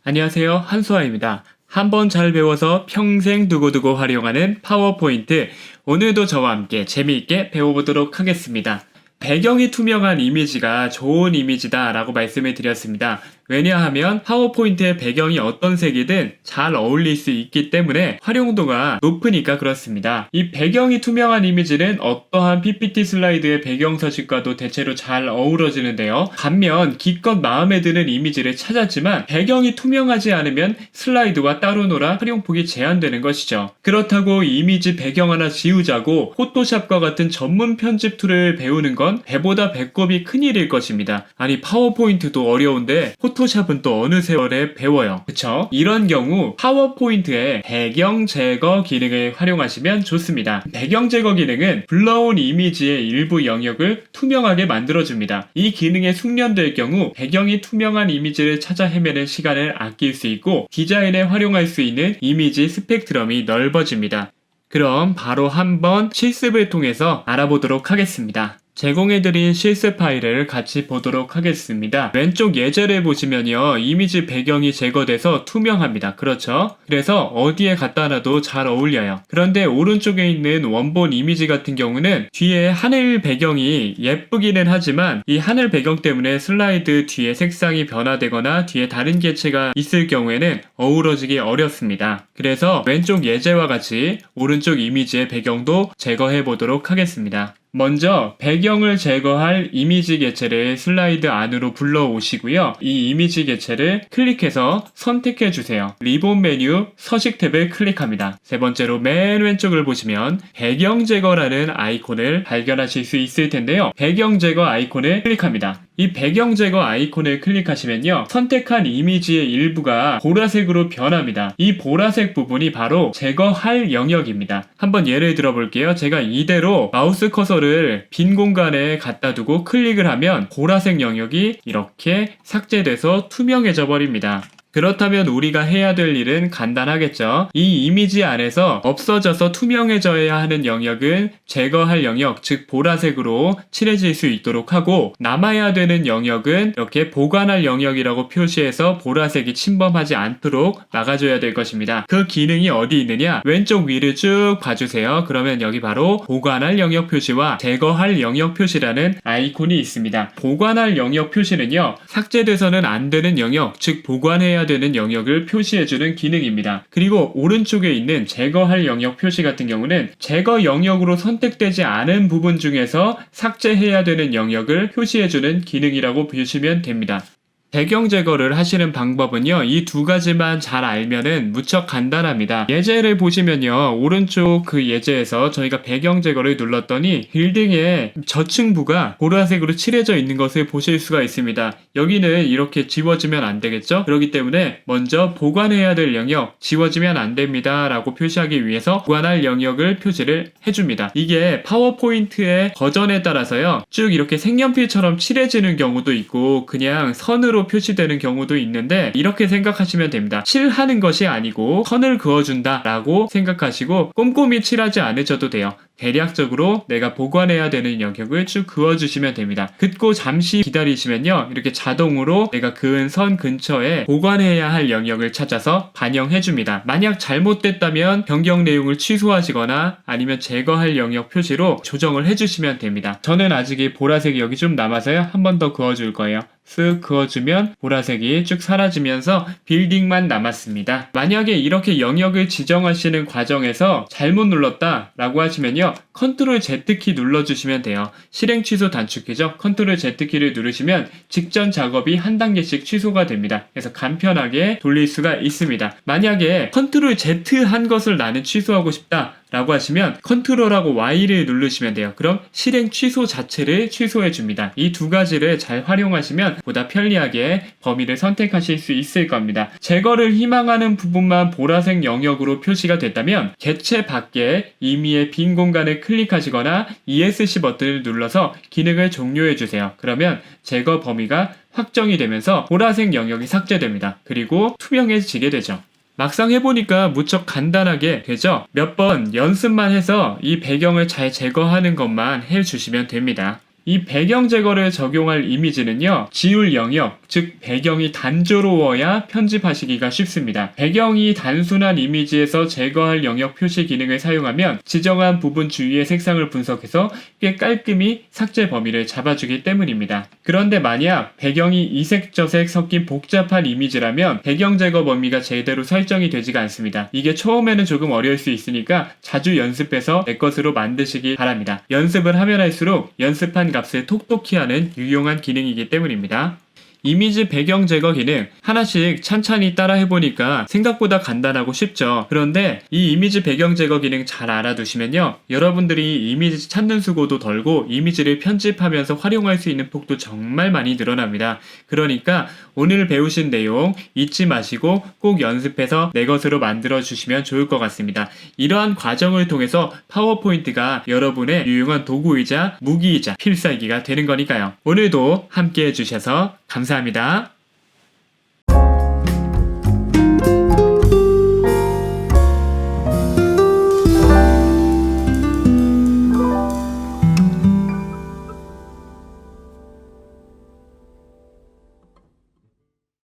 안녕하세요. 한수아입니다. 한번 잘 배워서 평생 두고두고 활용하는 파워포인트. 오늘도 저와 함께 재미있게 배워보도록 하겠습니다. 배경이 투명한 이미지가 좋은 이미지다 라고 말씀을 드렸습니다. 왜냐하면 파워포인트의 배경이 어떤 색이든 잘 어울릴 수 있기 때문에 활용도가 높으니까 그렇습니다. 이 배경이 투명한 이미지는 어떠한 PPT 슬라이드의 배경 서식과도 대체로 잘 어우러지는데요. 반면 기껏 마음에 드는 이미지를 찾았지만 배경이 투명하지 않으면 슬라이드와 따로 놀아 활용폭이 제한되는 것이죠. 그렇다고 이미지 배경 하나 지우자고 포토샵과 같은 전문 편집 툴을 배우는 건 배보다 배꼽이 큰일일 것입니다. 아니 파워포인트도 어려운데 포토샵은 또 어느 세월에 배워요. 그쵸? 이런 경우 파워포인트의 배경 제거 기능을 활용하시면 좋습니다. 배경 제거 기능은 불러온 이미지의 일부 영역을 투명하게 만들어줍니다. 이 기능에 숙련될 경우 배경이 투명한 이미지를 찾아 헤매는 시간을 아낄 수 있고 디자인에 활용할 수 있는 이미지 스펙트럼이 넓어집니다. 그럼 바로 한번 실습을 통해서 알아보도록 하겠습니다. 제공해드린 실습 파일을 같이 보도록 하겠습니다. 왼쪽 예제를 보시면요. 이미지 배경이 제거돼서 투명합니다. 그렇죠? 그래서 어디에 갖다 놔도 잘 어울려요. 그런데 오른쪽에 있는 원본 이미지 같은 경우는 뒤에 하늘 배경이 예쁘기는 하지만 이 하늘 배경 때문에 슬라이드 뒤에 색상이 변화되거나 뒤에 다른 개체가 있을 경우에는 어우러지기 어렵습니다. 그래서 왼쪽 예제와 같이 오른쪽 이미지의 배경도 제거해 보도록 하겠습니다. 먼저 배경을 제거할 이미지 개체를 슬라이드 안으로 불러오시고요. 이 이미지 개체를 클릭해서 선택해 주세요. 리본 메뉴 서식 탭을 클릭합니다. 세 번째로 맨 왼쪽을 보시면 배경 제거라는 아이콘을 발견하실 수 있을 텐데요. 배경 제거 아이콘을 클릭합니다. 이 배경 제거 아이콘을 클릭하시면요. 선택한 이미지의 일부가 보라색으로 변합니다. 이 보라색 부분이 바로 제거할 영역입니다. 한번 예를 들어 볼게요. 제가 이대로 마우스 커서를 빈 공간에 갖다 두고 클릭을 하면 보라색 영역이 이렇게 삭제돼서 투명해져 버립니다. 그렇다면 우리가 해야 될 일은 간단하겠죠. 이 이미지 안에서 없어져서 투명해져야 하는 영역은 제거할 영역, 즉 보라색으로 칠해질 수 있도록 하고 남아야 되는 영역은 이렇게 보관할 영역이라고 표시해서 보라색이 침범하지 않도록 막아줘야 될 것입니다. 그 기능이 어디 있느냐? 왼쪽 위를 쭉 봐주세요. 그러면 여기 바로 보관할 영역 표시와 제거할 영역 표시라는 아이콘이 있습니다. 보관할 영역 표시는요. 삭제돼서는 안 되는 영역, 즉 보관해야 되는 영역을 표시해주는 기능입니다. 그리고 오른쪽에 있는 제거할 영역 표시 같은 경우는 제거 영역으로 선택되지 않은 부분 중에서 삭제해야 되는 영역을 표시해주는 기능이라고 보시면 됩니다. 배경 제거를 하시는 방법은요. 이 두 가지만 잘 알면은 무척 간단합니다. 예제를 보시면요. 오른쪽 그 예제에서 저희가 배경 제거를 눌렀더니 빌딩의 저층부가 보라색으로 칠해져 있는 것을 보실 수가 있습니다. 여기는 이렇게 지워지면 안 되겠죠? 그렇기 때문에 먼저 보관해야 될 영역 지워지면 안 됩니다 라고 표시하기 위해서 보관할 영역을 표시를 해줍니다. 이게 파워포인트의 버전에 따라서요. 쭉 이렇게 색연필처럼 칠해지는 경우도 있고 그냥 선으로 표시되는 경우도 있는데 이렇게 생각하시면 됩니다. 칠하는 것이 아니고 선을 그어준다 라고 생각하시고 꼼꼼히 칠하지 않으셔도 돼요. 대략적으로 내가 보관해야 되는 영역을 쭉 그어주시면 됩니다. 긋고 잠시 기다리시면요. 이렇게 자동으로 내가 그은 선 근처에 보관해야 할 영역을 찾아서 반영해줍니다. 만약 잘못됐다면 변경 내용을 취소하시거나 아니면 제거할 영역 표시로 조정을 해주시면 됩니다. 저는 아직 이 보라색이 여기 좀 남아서요. 한 번 더 그어줄 거예요. 쓱 그어주면 보라색이 쭉 사라지면서 빌딩만 남았습니다. 만약에 이렇게 영역을 지정하시는 과정에서 잘못 눌렀다 라고 하시면요. 컨트롤 Z키 눌러주시면 돼요. 실행 취소 단축키죠. 컨트롤 Z키를 누르시면 직전 작업이 한 단계씩 취소가 됩니다. 그래서 간편하게 돌릴 수가 있습니다. 만약에 컨트롤 Z 한 것을 나는 취소하고 싶다 라고 하시면 컨트롤하고 Y를 누르시면 돼요. 그럼 실행 취소 자체를 취소해 줍니다. 이 두 가지를 잘 활용하시면 보다 편리하게 범위를 선택하실 수 있을 겁니다. 제거를 희망하는 부분만 보라색 영역으로 표시가 됐다면 개체 밖에 임의의 빈 공간을 클릭하시거나 ESC 버튼을 눌러서 기능을 종료해 주세요. 그러면 제거 범위가 확정이 되면서 보라색 영역이 삭제됩니다. 그리고 투명해지게 되죠. 막상 해보니까 무척 간단하게 되죠? 몇 번 연습만 해서 이 배경을 잘 제거하는 것만 해주시면 됩니다. 이 배경 제거를 적용할 이미지는요, 지울 영역, 즉 배경이 단조로워야 편집하시기가 쉽습니다. 배경이 단순한 이미지에서 제거할 영역 표시 기능을 사용하면 지정한 부분 주위의 색상을 분석해서 꽤 깔끔히 삭제 범위를 잡아주기 때문입니다. 그런데 만약 배경이 이색저색 섞인 복잡한 이미지라면 배경 제거 범위가 제대로 설정이 되지가 않습니다. 이게 처음에는 조금 어려울 수 있으니까 자주 연습해서 내 것으로 만드시기 바랍니다. 연습을 하면 할수록 연습한 값을 톡톡히 하는 유용한 기능이기 때문입니다. 이미지 배경 제거 기능 하나씩 찬찬히 따라 해보니까 생각보다 간단하고 쉽죠. 그런데 이 이미지 배경 제거 기능 잘 알아두시면요, 여러분들이 이미지 찾는 수고도 덜고 이미지를 편집하면서 활용할 수 있는 폭도 정말 많이 늘어납니다. 그러니까 오늘 배우신 내용 잊지 마시고 꼭 연습해서 내 것으로 만들어 주시면 좋을 것 같습니다. 이러한 과정을 통해서 파워포인트가 여러분의 유용한 도구이자 무기이자 필살기가 되는 거니까요. 오늘도 함께 해주셔서 감사합니다.